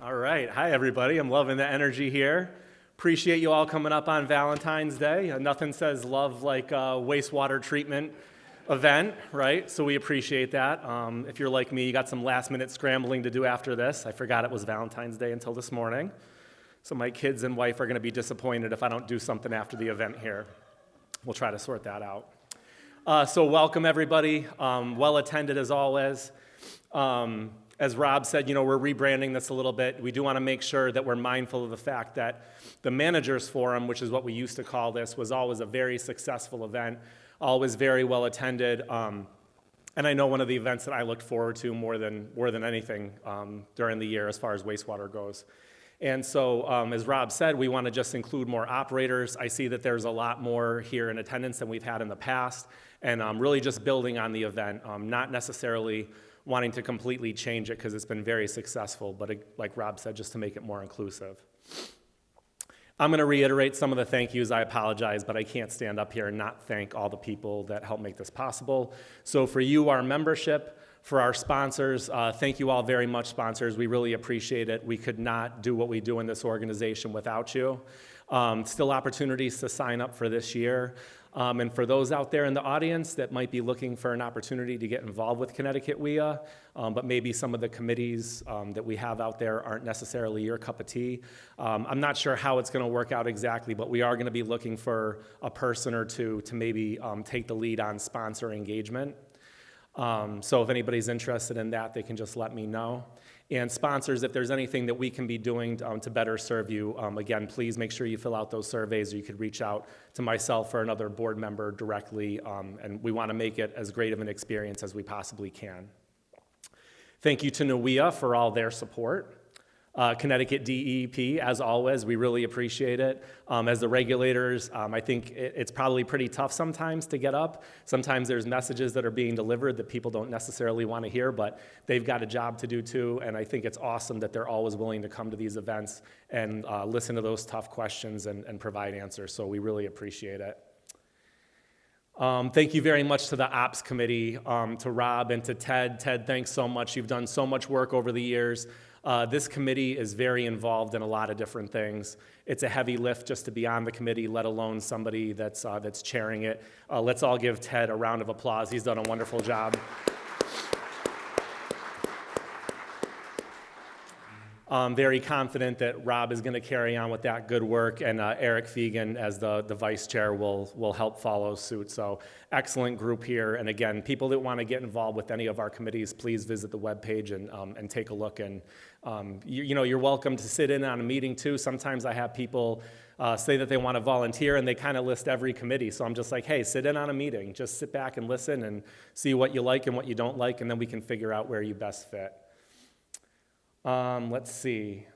All right. Hi, everybody. I'm loving the energy here. Appreciate you all coming up on Valentine's Day. Nothing says love like a wastewater treatment event, right? So we appreciate that. If you're like me, you got some last-minute scrambling to do after this. I forgot it was Valentine's Day until this morning. So my kids and wife are going to be disappointed if I don't do something after the event here. We'll try to sort that out. So welcome, everybody. Well attended as always. As Rob said, we're rebranding this a little bit. We do want to make sure that we're mindful of the fact that the Managers Forum, which is what we used to call this, was always a very successful event, always very well attended. And I know one of the events that I looked forward to more than anything during the year as far as wastewater goes. And so, as Rob said, we want to just include more operators. I see that there's a lot more here in attendance than we've had in the past, and really just building on the event, not necessarily wanting to completely change it because it's been very successful, but like Rob said, just to make it more inclusive. I'm going to reiterate some of the thank yous. I apologize, but I can't stand up here and not thank all the people that helped make this possible. So for you, our membership, for our sponsors, thank you all very much, sponsors. We really appreciate it. We could not do what we do in this organization without you. Still opportunities to sign up for this year. And for those out there in the audience that might be looking for an opportunity to get involved with Connecticut WIA, but maybe some of the committees that we have out there aren't necessarily your cup of tea. I'm not sure how it's going to work out exactly, but we are going to be looking for a person or two to maybe take the lead on sponsor engagement. So if anybody's interested in that, they can just let me know. And sponsors, if there's anything that we can be doing to better serve you, again, please make sure you fill out those surveys, or you could reach out to myself or another board member directly, and we want to make it as great of an experience as we possibly can. Thank you to NWIA for all their support. Connecticut DEP, as always, we really appreciate it. As the regulators, I think it's probably pretty tough sometimes to get up. Sometimes there's messages that are being delivered that people don't necessarily want to hear, but they've got a job to do too, and I think it's awesome that they're always willing to come to these events and listen to those tough questions and provide answers, so we really appreciate it. Thank you very much to the Ops Committee, to Rob and to Ted. Ted, thanks so much. You've done so much work over the years. This committee is very involved in a lot of different things. It's a heavy lift just to be on the committee, let alone somebody that's chairing it. Let's all give Ted a round of applause. He's done a wonderful job. I'm very confident that Rob is going to carry on with that good work, and Eric Fegan, as the vice chair, will help follow suit. So excellent group here. And again, people that want to get involved with any of our committees, please visit the webpage and take a look. And you're welcome to sit in on a meeting too. Sometimes I have people say that they want to volunteer, and they kind of list every committee. So I'm just like, hey, sit in on a meeting. Just sit back and listen and see what you like and what you don't like, and then we can figure out where you best fit. Let's see.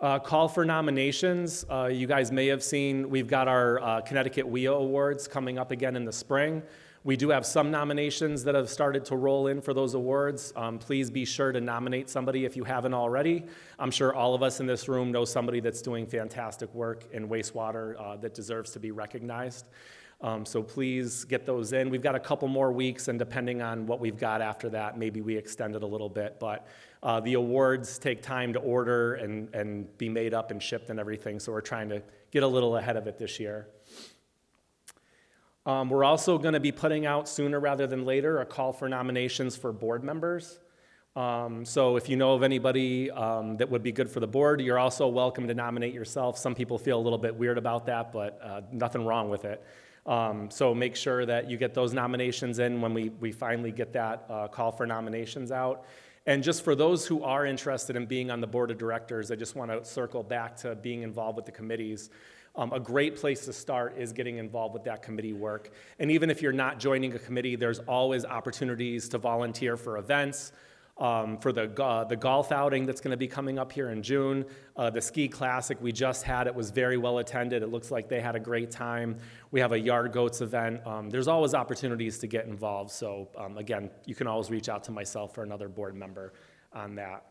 Call for nominations. You guys may have seen we've got our Connecticut WIA Awards coming up again in the spring. We do have some nominations that have started to roll in for those awards. Please be sure to nominate somebody if you haven't already. I'm sure all of us in this room know somebody that's doing fantastic work in wastewater that deserves to be recognized. So please get those in. We've got a couple more weeks, and depending on what we've got after that, maybe we extend it a little bit. But the awards take time to order and be made up and shipped and everything, so we're trying to get a little ahead of it this year. We're also going to be putting out sooner rather than later a call for nominations for board members. So if you know of anybody that would be good for the board, you're also welcome to nominate yourself. Some people feel a little bit weird about that, but nothing wrong with it. So make sure that you get those nominations in when we finally get that call for nominations out. And just for those who are interested in being on the board of directors, I just want to circle back to being involved with the committees. A great place to start is getting involved with that committee work. And even if you're not joining a committee, there's always opportunities to volunteer for events. For the golf outing that's going to be coming up here in June. The ski classic we just had, it was very well attended. It looks like they had a great time. We have a yard goats event. There's always opportunities to get involved. So again, you can always reach out to myself or another board member on that.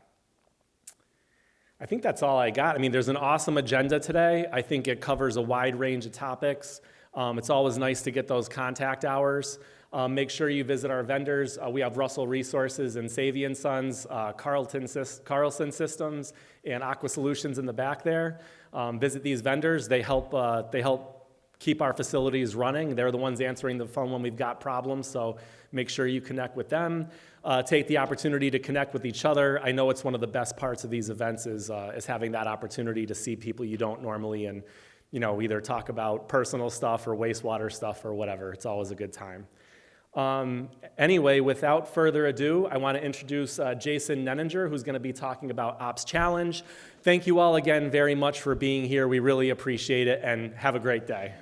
I think that's all I got. I mean, there's an awesome agenda today. I think it covers a wide range of topics. It's always nice to get those contact hours. Make sure you visit our vendors. We have Russell Resources and Savian Sons, Carlson Systems, and Aqua Solutions in the back there. Visit these vendors. They help keep our facilities running. They're the ones answering the phone when we've got problems, so make sure you connect with them. Take the opportunity to connect with each other. I know it's one of the best parts of these events is having that opportunity to see people you don't normally and either talk about personal stuff or wastewater stuff or whatever. It's always a good time. Anyway, without further ado, I want to introduce Jason Nenninger, who's going to be talking about Ops Challenge. Thank you all again very much for being here. We really appreciate it, and have a great day.